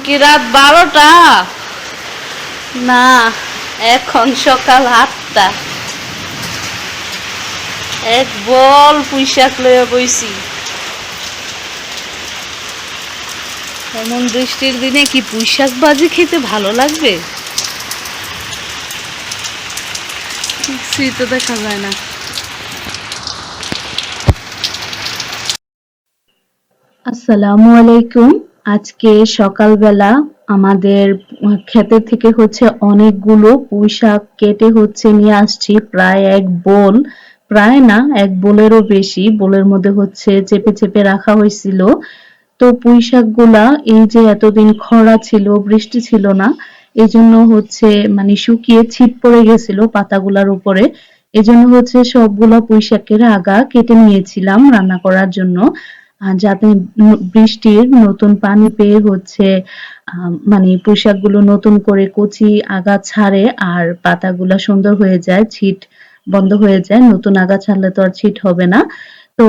কি রাত 12টা? না, এখন সকাল 8টা। এক বল পুঁইশাক লইয়া বইছি। এমন বৃষ্টির দিনে কি পুঁইশাক ভাজি খেতে ভালো লাগবে? কিছুই তো দেখা যায় না। আসসালামু আলাইকুম। আজকে সকালবেলা আমাদের ক্ষেতের থেকে অনেকগুলো পুঁইশাক কেটে নিয়ে আসছি, প্রায় এক বোল, প্রায় না এক বোলেরও বেশি। বোলের মধ্যে চেপে চেপে রাখা হয়েছিল। তো পুঁইশাকগুলা এই যে এতদিন খরা ছিল, বৃষ্টি ছিল না, এজন্য মানে শুকিয়ে ছিট পড়ে গেছিল পাতাগুলার উপরে। এজন্য সবগুলা পুঁইশাকের আগা কেটে নিয়েছিলাম রান্না করার জন্য, যাতে বৃষ্টির নতুন পানি পেয়ে মানে পুঁইশাকগুলো নতুন করে কচি আগা ছাড়ে আর পাতাগুলা সুন্দর হয়ে যায়, ছিট বন্ধ হয়ে যায়। নতুন আগা ছাড়লে তো আর ছিট হবে না। তো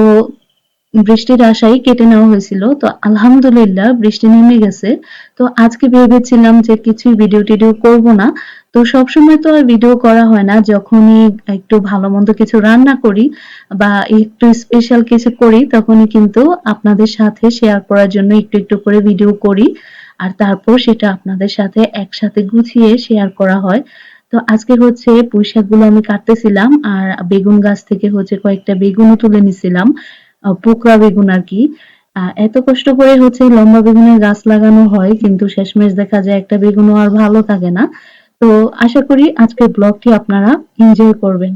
বৃষ্টির আশায় কেটে নেওয়া হয়েছিল। তো আলহামদুলিল্লাহ বৃষ্টি নেমে গেছে। তো আজকে ভেবেছিলাম যে কিছুই ভিডিও টিডিও করব না। তো সবসময় তো আর ভিডিও করা হয় না, যখনই একটু ভালো মন্দ কিছু রান্না করি বা একটু স্পেশাল কিছু করি তখনই কিন্তু আপনাদের সাথে শেয়ার করার জন্য একটু একটু করে ভিডিও করি, আর তারপর সেটা আপনাদের সাথে একসাথে গুছিয়ে শেয়ার করা হয়। তো আজকে পুঁইশাকগুলো আমি কাটতেছিলাম আর বেগুন গাছ থেকে কয়েকটা বেগুনও তুলে নিছিলাম, পোকরা বেগুন আরকি। এত কষ্ট করে লম্বা বেগুনের গাছ লাগানো হয়, কিন্তু শেষমেশ দেখা যায় একটা বেগুনও আর ভালো থাকে না। তো আশা করি আজকের ব্লগটি আপনারা এনজয় করবেন।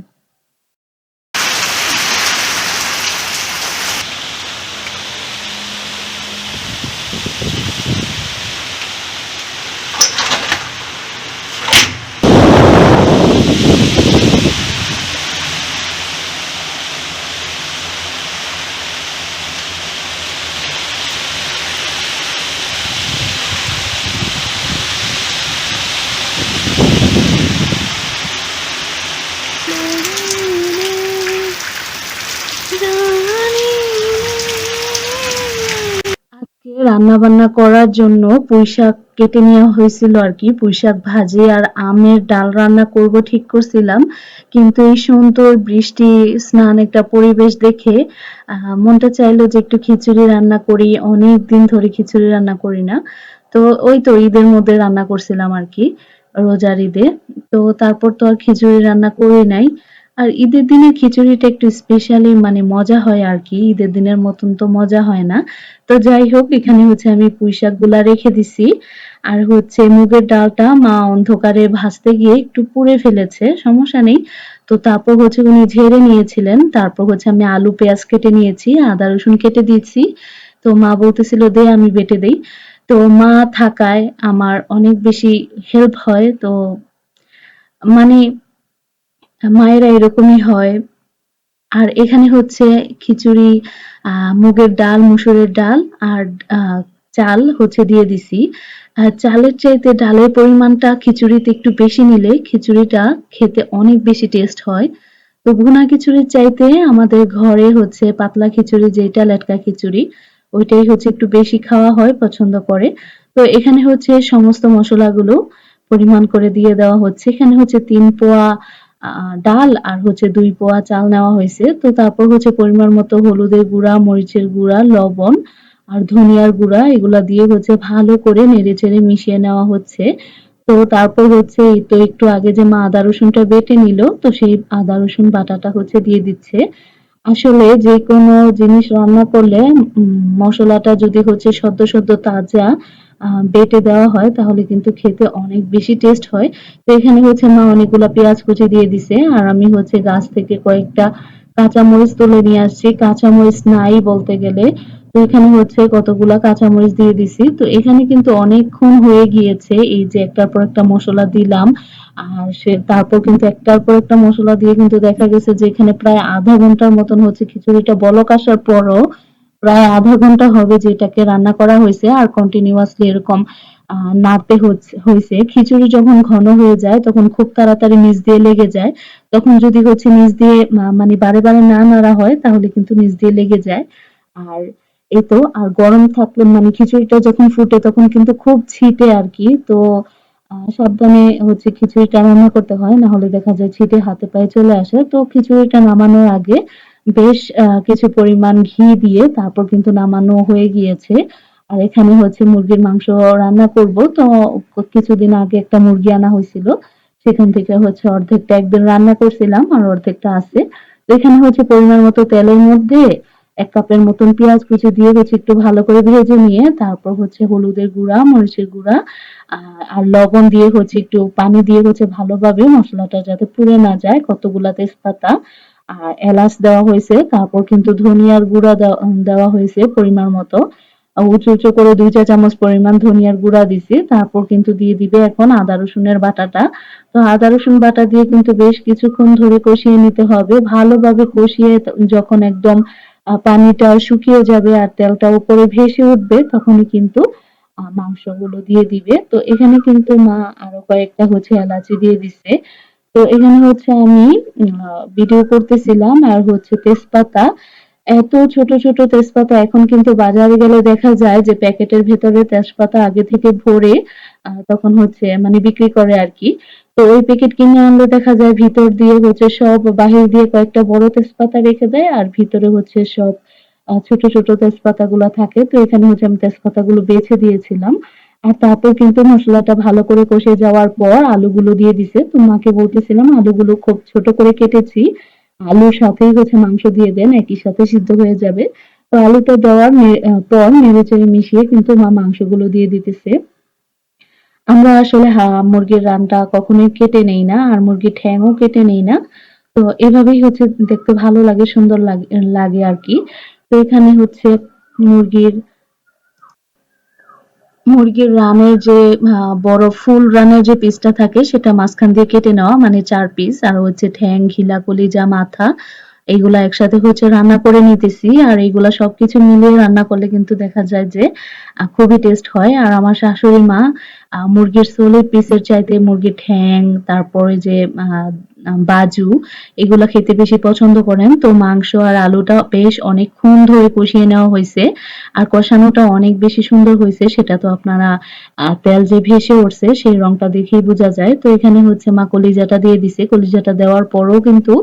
আজকে রান্না বান্না করার জন্য পুঁইশাক কেটে নেওয়া হয়েছিল আর কি, পুঁইশাক ভাজি আর আমের ডাল রান্না করব ঠিক করছিলাম, কিন্তু এই সুন্দর বৃষ্টি স্নান একটা পরিবেশ দেখে মনটা চাইলো যে একটু খিচুড়ি রান্না করি। অনেক দিন ধরে খিচুড়ি রান্না করি না। তো ওই তো ঈদের মধ্যে রান্না করছিলাম আর কি, রোজার ঈদে। তো তারপর তো আর খিচুড়ি রান্না করি নাই। আর ঈদের দিনে খিচুড়িটা একটু স্পেশালি মানে মজা হয় আর কি, ঈদের দিনের মতন তো মজা হয় না। তো যাই হোক, এখানে আমি পুঁইশাকগুলা রেখে দিছি। আর মুগের ডালটা মা অন্ধকারে ভাজতে গিয়ে একটু পুড়ে ফেলেছে, সমস্যা নেই। তো তারপর উনি ঝেড়ে নিয়েছিলেন। তারপর আমি আলু পেঁয়াজ কেটে নিয়েছি, আদা রসুন কেটে দিয়েছি। তো মা বলতেছিল দে আমি বেটে দেই। তো মা থাকায় আমার অনেক বেশি হেল্প হয়। তো মানে মায়েরা এরকমই হয়। আর এখানে খিচুড়ি, মুগের ডাল, মসুরের ডাল আর চাল দিয়ে দিছি। চালের চাইতে ডালের পরিমাণটা খিচুড়িতে একটু বেশি নিলে খিচুড়িটা খেতে অনেক বেশি টেস্ট হয়। তো ভুনা খিচুড়ির চাইতে আমাদের ঘরে পাতলা খিচুড়ি, যেটা লেটকা খিচুড়ি, ওইটাই একটু বেশি খাওয়া হয়, পছন্দ করে। তো এখানে সমস্ত মসলাগুলো পরিমাণ করে দিয়ে দেওয়া হচ্ছে। এখানে ৩ পোয়া ডাল আর ২ পোয়া চাল নেওয়া হয়েছে। তো তারপর পরিমাণ মতো হলুদের গুঁড়া, মরিচের গুঁড়া, লবণ আর ধনিয়ার গুঁড়া এগুলা দিয়ে ভালো করে নেড়েচেড়ে মিশিয়ে নেওয়া হচ্ছে। তো তারপর এই তো একটু আগে যে মা আদা রসুনটা বেটে নিল, তো সেই আদা রসুন বাটাটা দিয়ে দিচ্ছে। আসলে যেকোনো জিনিস রান্না করলে মসলাটা যদি সদ্য সদ্য তাজা বেটে দেওয়া হয় তাহলে কিন্তু খেতে অনেক বেশি টেস্ট হয়। তো এখানে মা অনেকগুলা পেঁয়াজ কুচি দিয়ে দিছে, আর আমি গাছ থেকে কয়েকটা কাঁচামরিচ তুলে নিয়ে আসছি। কাঁচামরিচ নাই বলতে গেলে। তো এখানে কতগুলা কাঁচামরিচ দিয়ে দিছি। তো এখানে কিন্তু অনেকক্ষণ হয়ে গিয়েছে, এই যে একটার পর একটা মসলা দিলাম। আর তারপর কিন্তু একটার পর একটা মসলা দিয়ে কিন্তু দেখা গেছে যে এখানে প্রায় আধা ঘন্টার মতন খিচুড়িটা বলক আসার পরও প্রায় আধা ঘন্টা হবে যেটাকে রান্না করা হয়েছে, আর কন্টিনিউয়াসলি এরকম নাড়তে হয়েছে। খিচুড়ি যখন ঘন হয়ে যায় তখন খুব তাড়াতাড়ি নিচ দিয়ে লেগে যায়। তখন যদি নিচ দিয়ে মানে বারে বারে না নাড়া হয় তাহলে কিন্তু নিচ দিয়ে লেগে যায়। আর এই তো। আর গরম থাকলে মানে খিচুড়িটা যখন ফুটে তখন কিন্তু খুব ছিটে আর কি। তো সাবধানে হচ্ছে খিচুড়িটা রান্না করতে হয়, না হলে দেখা যায় ছিটে হাতে পায়ে চলে আসে। তো খিচুড়িটা নামানোর আগে বেশ কিছু পরিমাণ ঘি দিয়ে তারপর কিন্তু নামানো হয়ে গিয়েছে। আর এখানে হচ্ছে মুরগির মাংস রান্না করব। তো কিছুদিন আগে একটা মুরগি আনা হয়েছিল, সেখান থেকে হচ্ছে অর্ধেকটা একদিন রান্না করছিলাম আর অর্ধেকটা আছে। তো এখানে হচ্ছে পরিমাণ মতো তেলের মধ্যে ১ কাপের মতন পেঁয়াজ কুচি দিয়ে হচ্ছে একটু ভালো করে ভেজে নিয়ে তারপর হচ্ছে হলুদের গুঁড়া, মরিচের গুঁড়া আর লবণ দিয়ে হচ্ছে একটু পানি দিয়ে হচ্ছে ভালোভাবে মসলাটা যাতে পুড়ে না যায়, কতগুলা তেজপাতা আর এলাচ দেওয়া হয়েছে। তারপর কিন্তু ধনিয়ার গুঁড়া দেওয়া হয়েছে পরিমাণ মতো। উঁচু, উঁচু করে ২ চা চামচ পরিমাণ ধনিয়ার গুঁড়া দিছি। তারপর কিন্তু দিয়ে দিবে এখন আদা রসুনের বাটাটা। তো আদা রসুন বাটা দিয়ে কিন্তু বেশ কিছুক্ষণ ধরে কষিয়ে নিতে হবে। ভালোভাবে কষিয়ে যখন একদম পানিটা শুকিয়ে যাবে আর তেলটা উপরে ভেসে উঠবে তখনই কিন্তু মাংসগুলো দিয়ে দিবে। তো এখানে কিন্তু মা আরো কয়েকটা হচ্ছে এলাচি দিয়ে দিছে। তো এখানে হচ্ছে আমি ভিডিও করতেছিলাম আর হচ্ছে তেজপাতা, এত ছোট, ছোট তেজপাতা এখন কিন্তু বাজারে গেলে দেখা যায় যে প্যাকেটের ভেতরে তেজপাতা আগে থেকে ভরে তখন হচ্ছে মানে বিক্রি করে আরকি। তো ওই প্যাকেট কিনে আনলে দেখা যায় ভিতর দিয়ে হচ্ছে সব বাহির দিয়ে কয়েকটা বড় তেজপাতা রেখে দেয় আর ভিতরে হচ্ছে সব ছোট, ছোট তেজপাতাগুলা থাকে। তো এখানে হচ্ছে আমি তেজপাতাগুলো বেছে দিয়েছিলাম। আর তারপর কিন্তু মসলাটা ভালো করে কষে যাওয়ার পর আলুগুলো দিয়ে দিছে। তো মাকে বলতেছিলাম আলুগুলো খুব ছোট করে কেটেছি। আলুর সাথেই হচ্ছে মাংস দিয়ে দেন, একই সাথে সিদ্ধ হয়ে যাবে। তো আলুটা দেওয়ার পর নেড়েচেড়ে মিশিয়ে কিন্তু মা মাংসগুলো দিয়ে দিতেছে। আমরা আসলে মুরগির রানটা কখনোই কেটে নেই না আর মুরগির ঠ্যাংও কেটে নেই না। তো এভাবেই হচ্ছে দেখতে ভালো লাগে, সুন্দর লাগে আরকি। তো এখানে হচ্ছে মুরগির মুরগির রানের যে বড় ফুল রানের যে পিসটা থাকে সেটা মাঝখান দিয়ে কেটে নেওয়া মানে ৪ পিস আর হচ্ছে ঠ্যাং, ঘিলা, কলিজা, মাথা এগুলা একসাথে হচ্ছে রান্না করে নিতেছি। আর এগুলা সবকিছু মিলিয়ে রান্না করলে কিন্তু দেখা যায় যে খুবই টেস্ট হয়। আর আমার শাশুড়ি মা মুরগির সোলের পিসের চাইতে মুরগির ঠ্যাং, তারপরে যে আ আ বাজু এগুলা খেতে বেশি পছন্দ করেন। তো মাংস আর আলুটা বেশ অনেকক্ষণ ধরে কষিয়ে নেওয়া হইছে। আর কষানোটা অনেক বেশি সুন্দর হইছে, সেটা তো আপনারা তেল যে ভেসে উঠছে সেই রংটা দেখেই বোঝা যায়। তো এখানে হচ্ছে মা কলিজাটা দিয়ে দিছে। কলিজাটা দেওয়ার পরও কিন্তু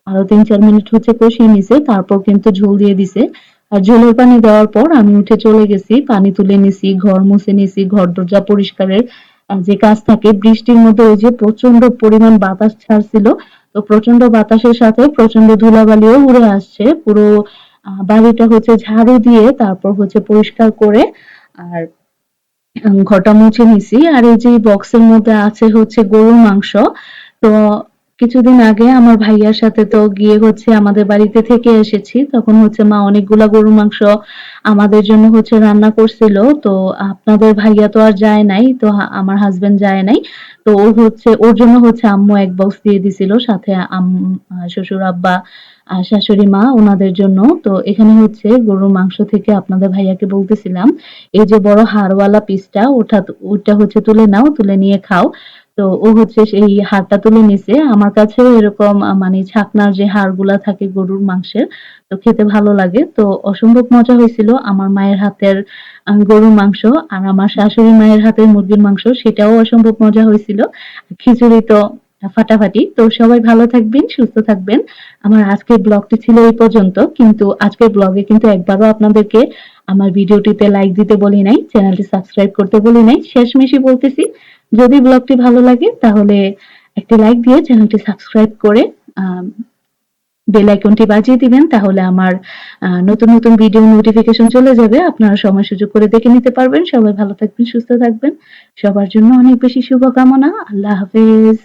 আরো ৩-৪ মিনিট হচ্ছে কষিয়ে নিছে। তারপর কিন্তু ঝোল দিয়ে দিছে। আর ঝোলের পানি দেওয়ার পর আমি উঠে চলে গেছি। পানি তুলে নিছি, ঘর মুছে নিছি, ঘর দরজা পরিষ্কারের যে কাজ থাকে। বৃষ্টির মধ্যে ওই যে প্রচন্ড পরিমাণ বাতাস ছাড়ছিল। তো প্রচন্ড বাতাসের সাথে প্রচন্ড ধুলাবালিও উড়ে আসছে। পুরো বাড়িটা হচ্ছে ঝাড়ু দিয়ে তারপর হচ্ছে পরিষ্কার করে আর ঘরটা মুছে নিছি। আর এই যে বক্সের মধ্যে আছে হচ্ছে গরুর মাংস। তো কিছুদিন আগে আমার ভাইয়ার সাথে তো গিয়ে হচ্ছে আমাদের বাড়িতে থেকে এসেছি। তখন হচ্ছে মা অনেকগুলা গরুর মাংস আমাদের জন্য হচ্ছে রান্না করছিল। তো আপনাদের ভাইয়া তো আর যায় নাই। তো আমার হাসব্যান্ড যায় নাই। তো ও হচ্ছে ওর জন্য হচ্ছে আম্মু ১ বক্স দিয়ে দিছিল। সাথে শ্বশুর আব্বা, শাশুড়ি মা উনাদের জন্য। তো এখানে হচ্ছে গরুর মাংস থেকে আপনাদের ভাইয়াকে বলতেছিলাম, এই যে বড় হাড়ওয়ালা পিসটা ওটা হচ্ছে তুলে নাও, তুলে নিয়ে খাও। তো ও হচ্ছে সেই হাড়টা তুলে নিছে। আমার কাছেও এরকম মানে ছাকনার যে হাড়গুলা থাকে গরুর মাংসের, তো খেতে ভালো লাগে। তো অসম্ভব মজা হয়েছিল আমার মায়ের হাতের গরুর মাংস আর আমার শাশুড়ি মায়ের হাতের মুরগির মাংস সেটাও অসম্ভব মজা হয়েছিল। খিচুড়ি তো ফাটাফাটি। তো সবাই ভালো থাকবেন, সুস্থ থাকবেন। আমার আজকের ব্লগটি ছিল এই পর্যন্ত। কিন্তু আজকের ব্লগে কিন্তু একবারও আপনাদেরকে আমার ভিডিওটিতে লাইক দিতে বলি নাই, চ্যানেলটি সাবস্ক্রাইব করতে বলি নাই। শেষমেশে বলতেছি, যদি ব্লগটি ভালো লাগে তাহলে একটি লাইক দিয়ে চ্যানেলটি সাবস্ক্রাইব করে আ বেল আইকনটি বাজিয়ে দিবেন। তাহলে আমার নতুন, নতুন ভিডিও নোটিফিকেশন চলে যাবে। আপনারা সময় সুযোগ করে দেখে নিতে পারবেন। সবাই ভালো থাকবেন, সুস্থ থাকবেন। সবার জন্য অনেক বেশি শুভকামনা। আল্লাহ হাফেজ।